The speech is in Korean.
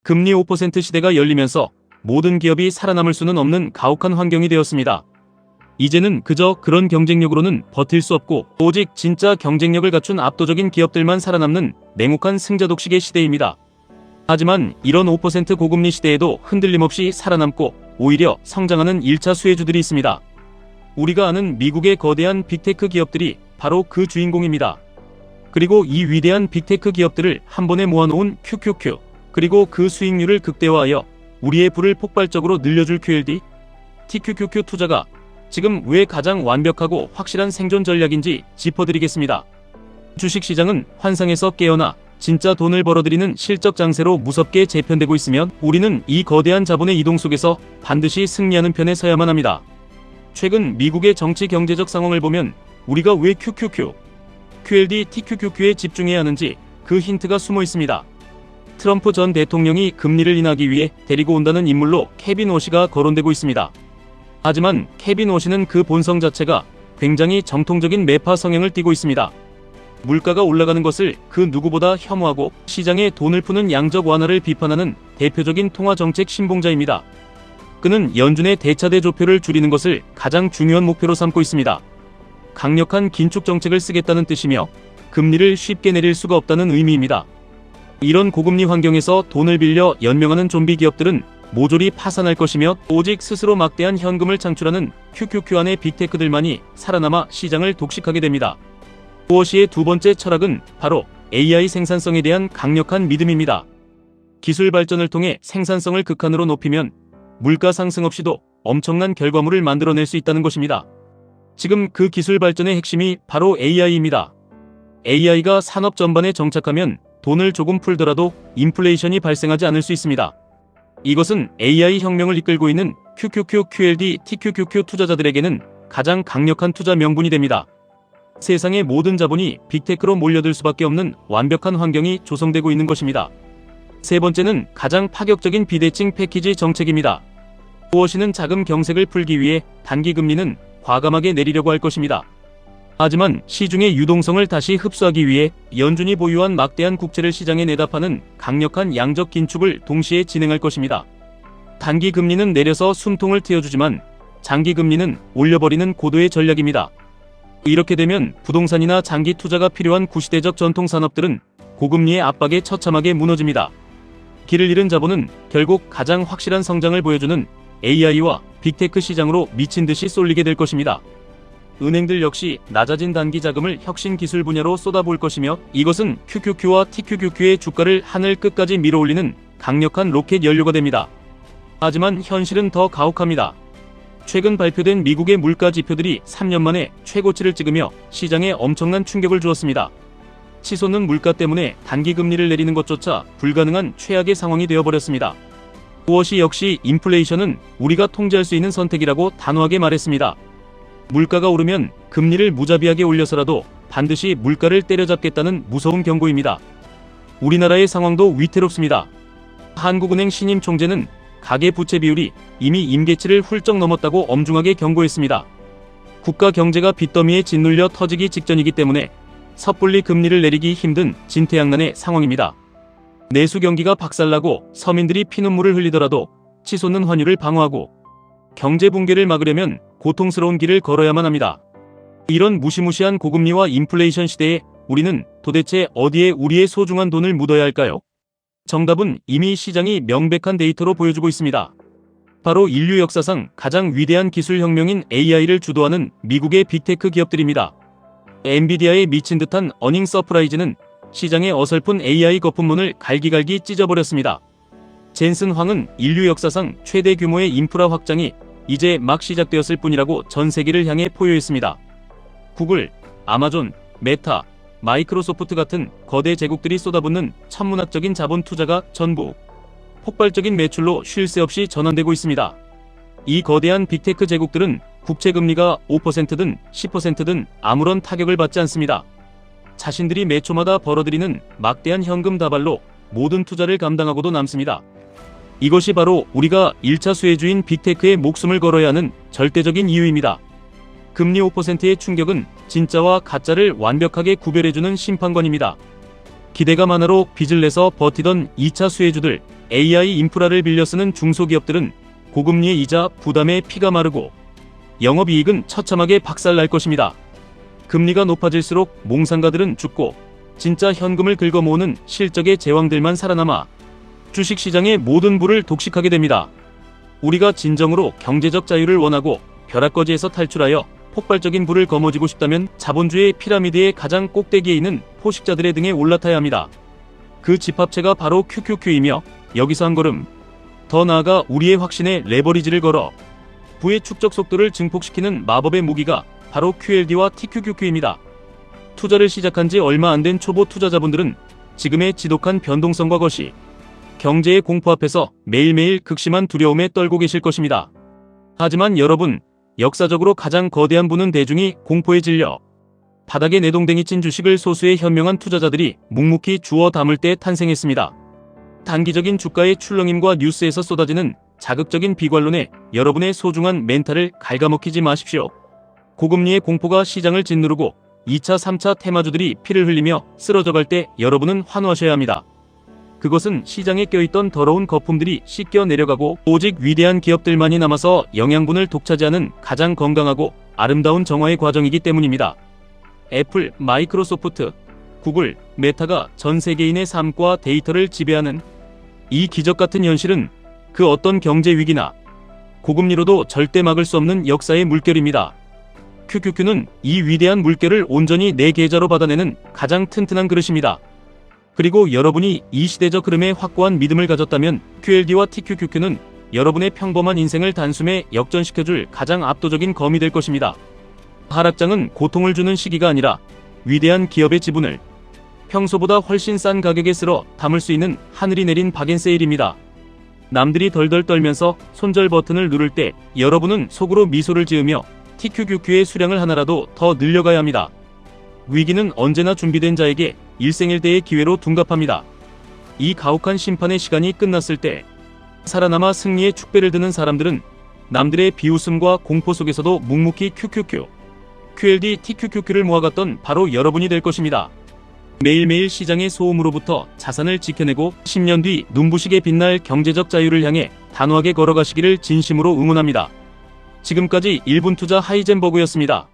금리 5% 시대가 열리면서 모든 기업이 살아남을 수는 없는 가혹한 환경이 되었습니다. 이제는 그저 그런 경쟁력으로는 버틸 수 없고 오직 진짜 경쟁력을 갖춘 압도적인 기업들만 살아남는 냉혹한 승자독식의 시대입니다. 하지만 이런 5% 고금리 시대에도 흔들림 없이 살아남고 오히려 성장하는 1차 수혜주들이 있습니다. 우리가 아는 미국의 거대한 빅테크 기업들이 바로 그 주인공입니다. 그리고 이 위대한 빅테크 기업들을 한 번에 모아놓은 QQQ, 그리고 그 수익률을 극대화하여 우리의 부를 폭발적으로 늘려줄 QLD, TQQQ 투자가 지금 왜 가장 완벽하고 확실한 생존 전략인지 짚어드리겠습니다. 주식시장은 환상에서 깨어나 진짜 돈을 벌어들이는 실적 장세로 무섭게 재편되고 있으면 우리는 이 거대한 자본의 이동 속에서 반드시 승리하는 편에 서야만 합니다. 최근 미국의 정치 경제적 상황을 보면 우리가 왜 QQQ, QLD, TQQQ에 집중해야 하는지 그 힌트가 숨어 있습니다. 트럼프 전 대통령이 금리를 인하기 위해 데리고 온다는 인물로 케빈 워시가 거론되고 있습니다. 하지만 케빈 워시는 그 본성 자체가 굉장히 정통적인 매파 성향을 띠고 있습니다. 물가가 올라가는 것을 그 누구보다 혐오하고 시장에 돈을 푸는 양적 완화를 비판하는 대표적인 통화정책 신봉자입니다. 그는 연준의 대차대 조표를 줄이는 것을 가장 중요한 목표로 삼고 있습니다. 강력한 긴축 정책을 쓰겠다는 뜻이며 금리를 쉽게 내릴 수가 없다는 의미입니다. 이런 고금리 환경에서 돈을 빌려 연명하는 좀비 기업들은 모조리 파산할 것이며 오직 스스로 막대한 현금을 창출하는 QQQ 안의 빅테크들만이 살아남아 시장을 독식하게 됩니다. 워시의 두 번째 철학은 바로 AI 생산성에 대한 강력한 믿음입니다. 기술 발전을 통해 생산성을 극한으로 높이면 물가 상승 없이도 엄청난 결과물을 만들어낼 수 있다는 것입니다. 지금 그 기술 발전의 핵심이 바로 AI입니다. AI가 산업 전반에 정착하면 돈을 조금 풀더라도 인플레이션이 발생하지 않을 수 있습니다. 이것은 AI 혁명을 이끌고 있는 QQQ, QLD, TQQQ 투자자들에게는 가장 강력한 투자 명분이 됩니다. 세상의 모든 자본이 빅테크로 몰려들 수밖에 없는 완벽한 환경이 조성되고 있는 것입니다. 세 번째는 가장 파격적인 비대칭 패키지 정책입니다. 워시는 자금 경색을 풀기 위해 단기 금리는 과감하게 내리려고 할 것입니다. 하지만 시중의 유동성을 다시 흡수하기 위해 연준이 보유한 막대한 국채를 시장에 내다 파는 강력한 양적 긴축을 동시에 진행할 것입니다. 단기 금리는 내려서 숨통을 트여주지만 장기 금리는 올려버리는 고도의 전략입니다. 이렇게 되면 부동산이나 장기 투자가 필요한 구시대적 전통 산업들은 고금리의 압박에 처참하게 무너집니다. 길을 잃은 자본은 결국 가장 확실한 성장을 보여주는 AI와 빅테크 시장으로 미친 듯이 쏠리게 될 것입니다. 은행들 역시 낮아진 단기 자금을 혁신 기술 분야로 쏟아부을 것이며 이것은 QQQ와 TQQQ의 주가를 하늘 끝까지 밀어올리는 강력한 로켓 연료가 됩니다. 하지만 현실은 더 가혹합니다. 최근 발표된 미국의 물가 지표들이 3년 만에 최고치를 찍으며 시장에 엄청난 충격을 주었습니다. 치솟는 물가 때문에 단기 금리를 내리는 것조차 불가능한 최악의 상황이 되어버렸습니다. 워시 역시 인플레이션은 우리가 통제할 수 있는 선택이라고 단호하게 말했습니다. 물가가 오르면 금리를 무자비하게 올려서라도 반드시 물가를 때려잡겠다는 무서운 경고입니다. 우리나라의 상황도 위태롭습니다. 한국은행 신임 총재는 가계부채 비율이 이미 임계치를 훌쩍 넘었다고 엄중하게 경고했습니다. 국가 경제가 빚더미에 짓눌려 터지기 직전이기 때문에 섣불리 금리를 내리기 힘든 진퇴양난의 상황입니다. 내수 경기가 박살나고 서민들이 피눈물을 흘리더라도 치솟는 환율을 방어하고 경제 붕괴를 막으려면 고통스러운 길을 걸어야만 합니다. 이런 무시무시한 고금리와 인플레이션 시대에 우리는 도대체 어디에 우리의 소중한 돈을 묻어야 할까요? 정답은 이미 시장이 명백한 데이터로 보여주고 있습니다. 바로 인류 역사상 가장 위대한 기술 혁명인 AI를 주도하는 미국의 빅테크 기업들입니다. 엔비디아의 미친 듯한 어닝 서프라이즈는 시장의 어설픈 AI 거품문을 갈기갈기 찢어버렸습니다. 젠슨 황은 인류 역사상 최대 규모의 인프라 확장이 이제 막 시작되었을 뿐이라고 전 세계를 향해 포효했습니다. 구글, 아마존, 메타, 마이크로소프트 같은 거대 제국들이 쏟아붓는 천문학적인 자본 투자가 전부 폭발적인 매출로 쉴 새 없이 전환되고 있습니다. 이 거대한 빅테크 제국들은 국채금리가 5%든 10%든 아무런 타격을 받지 않습니다. 자신들이 매초마다 벌어들이는 막대한 현금 다발로 모든 투자를 감당하고도 남습니다. 이것이 바로 우리가 1차 수혜주인 빅테크에 목숨을 걸어야 하는 절대적인 이유입니다. 금리 5%의 충격은 진짜와 가짜를 완벽하게 구별해주는 심판관입니다. 기대감 하나로 빚을 내서 버티던 2차 수혜주들 AI 인프라를 빌려 쓰는 중소기업들은 고금리의 이자 부담에 피가 마르고 영업이익은 처참하게 박살날 것입니다. 금리가 높아질수록 몽상가들은 죽고 진짜 현금을 긁어모으는 실적의 제왕들만 살아남아 주식시장의 모든 부를 독식하게 됩니다. 우리가 진정으로 경제적 자유를 원하고 벼락거지에서 탈출하여 폭발적인 부를 거머쥐고 싶다면 자본주의 피라미드의 가장 꼭대기에 있는 포식자들의 등에 올라타야 합니다. 그 집합체가 바로 QQQ이며 여기서 한 걸음 더 나아가 우리의 확신에 레버리지를 걸어 부의 축적 속도를 증폭시키는 마법의 무기가 바로 QLD와 TQQQ입니다. 투자를 시작한 지 얼마 안 된 초보 투자자분들은 지금의 지독한 변동성과 거시, 경제의 공포 앞에서 매일매일 극심한 두려움에 떨고 계실 것입니다. 하지만 여러분, 역사적으로 가장 거대한 부는 대중이 공포에 질려 바닥에 내동댕이 친 주식을 소수의 현명한 투자자들이 묵묵히 주워 담을 때 탄생했습니다. 단기적인 주가의 출렁임과 뉴스에서 쏟아지는 자극적인 비관론에 여러분의 소중한 멘탈을 갉아먹히지 마십시오. 고금리의 공포가 시장을 짓누르고 2차, 3차 테마주들이 피를 흘리며 쓰러져갈 때 여러분은 환호하셔야 합니다. 그것은 시장에 껴있던 더러운 거품들이 씻겨 내려가고 오직 위대한 기업들만이 남아서 영양분을 독차지하는 가장 건강하고 아름다운 정화의 과정이기 때문입니다. 애플, 마이크로소프트, 구글, 메타가 전 세계인의 삶과 데이터를 지배하는 이 기적같은 현실은 그 어떤 경제 위기나 고금리로도 절대 막을 수 없는 역사의 물결입니다. QQQ는 이 위대한 물결을 온전히 내 계좌로 받아내는 가장 튼튼한 그릇입니다. 그리고 여러분이 이 시대적 흐름에 확고한 믿음을 가졌다면 QLD와 TQQQ는 여러분의 평범한 인생을 단숨에 역전시켜줄 가장 압도적인 검이 될 것입니다. 하락장은 고통을 주는 시기가 아니라 위대한 기업의 지분을 평소보다 훨씬 싼 가격에 쓸어 담을 수 있는 하늘이 내린 박앤세일입니다. 남들이 덜덜 떨면서 손절 버튼을 누를 때 여러분은 속으로 미소를 지으며 TQQQ의 수량을 하나라도 더 늘려가야 합니다. 위기는 언제나 준비된 자에게 일생일대의 기회로 둔갑합니다. 이 가혹한 심판의 시간이 끝났을 때 살아남아 승리의 축배를 드는 사람들은 남들의 비웃음과 공포 속에서도 묵묵히 QQQ, QLD, TQQQ를 모아갔던 바로 여러분이 될 것입니다. 매일매일 시장의 소음으로부터 자산을 지켜내고 10년 뒤 눈부시게 빛날 경제적 자유를 향해 단호하게 걸어가시기를 진심으로 응원합니다. 지금까지 1분 투자 하이젠버그였습니다.